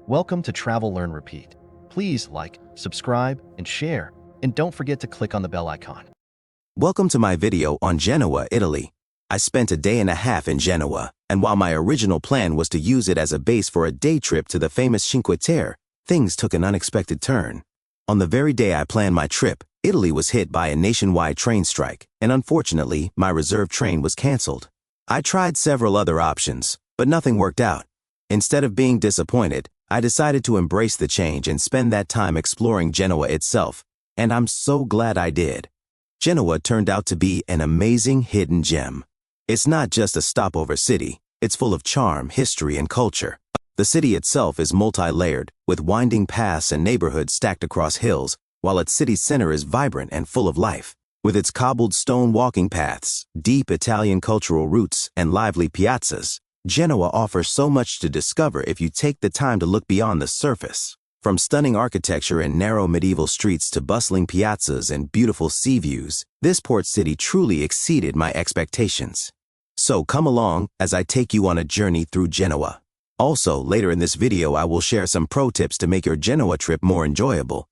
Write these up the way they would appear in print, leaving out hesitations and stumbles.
Welcome to Travel, Learn, Repeat. Please like, subscribe, and share, and don't forget to click on the bell icon. Welcome to my video on Genoa, Italy. I spent a day and a half in Genoa, and while my original plan was to use it as a base for a day trip to the famous Cinque Terre, things took an unexpected turn. On the very day I planned my trip, Italy was hit by a nationwide train strike, and unfortunately, my reserved train was canceled. I tried several other options, but nothing worked out. Instead of being disappointed, I decided to embrace the change and spend that time exploring Genoa itself, and I'm so glad I did. Genoa turned out to be an amazing hidden gem. It's not just a stopover city, it's full of charm, history, and culture. The city itself is multi-layered, with winding paths and neighborhoods stacked across hills, while its city center is vibrant and full of life. With its cobbled stone walking paths, deep Italian cultural roots, and lively piazzas, Genoa offers so much to discover if you take the time to look beyond the surface. From stunning architecture and narrow medieval streets to bustling piazzas and beautiful sea views, this port city truly exceeded my expectations. So come along as I take you on a journey through Genoa. Also, later in this video I will share some pro tips to make your Genoa trip more enjoyable.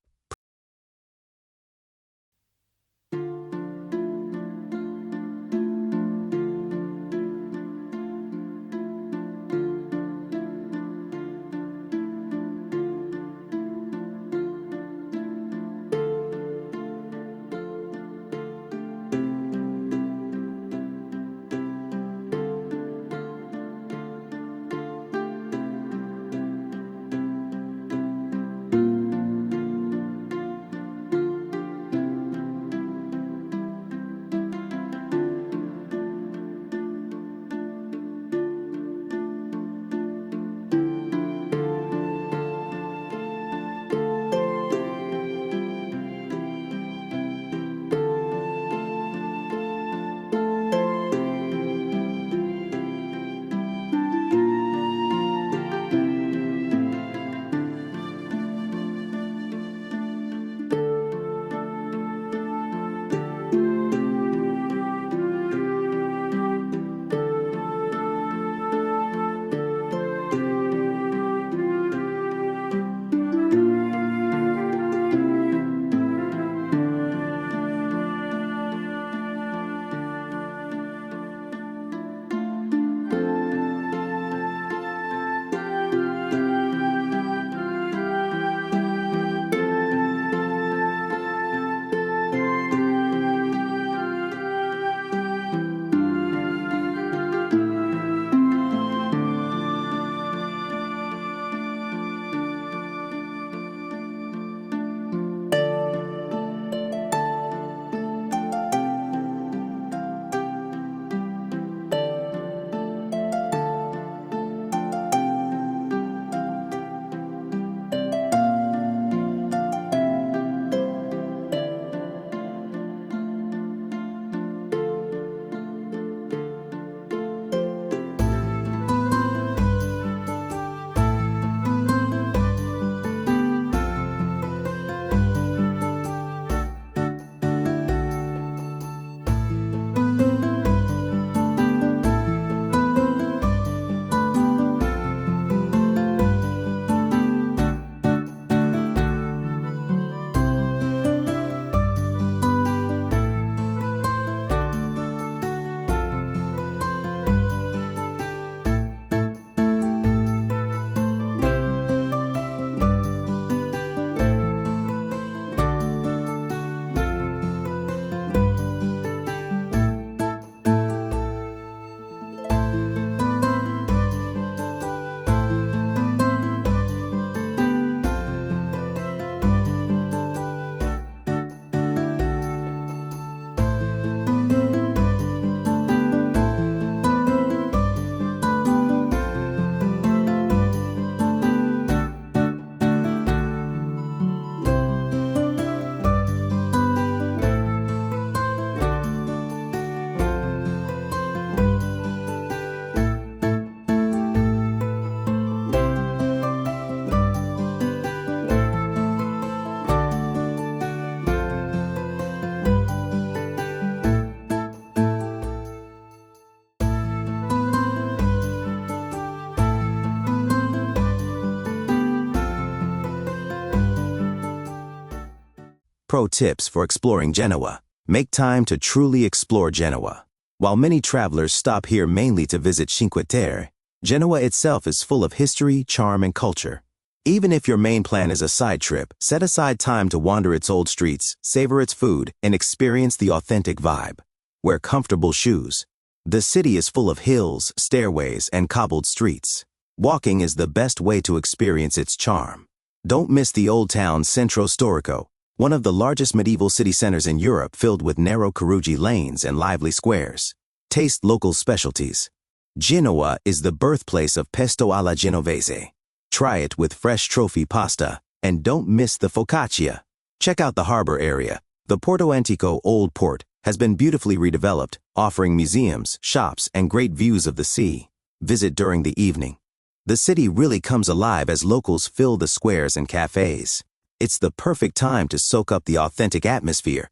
Pro tips for exploring Genoa. Make time to truly explore Genoa. While many travelers stop here mainly to visit Cinque Terre, Genoa itself is full of history, charm, and culture. Even if your main plan is a side trip, set aside time to wander its old streets, savor its food, and experience the authentic vibe. Wear comfortable shoes. The city is full of hills, stairways, and cobbled streets. Walking is the best way to experience its charm. Don't miss the Old Town Centro Storico, one of the largest medieval city centers in Europe, filled with narrow carugi lanes and lively squares. Taste local specialties. Genoa is the birthplace of pesto alla genovese. Try it with fresh trophy pasta, and don't miss the focaccia. Check out the harbor area. The Porto Antico Old Port has been beautifully redeveloped, offering museums, shops, and great views of the sea. Visit during the evening. The city really comes alive as locals fill the squares and cafes. It's the perfect time to soak up the authentic atmosphere.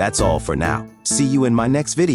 That's all for now. See you in my next video.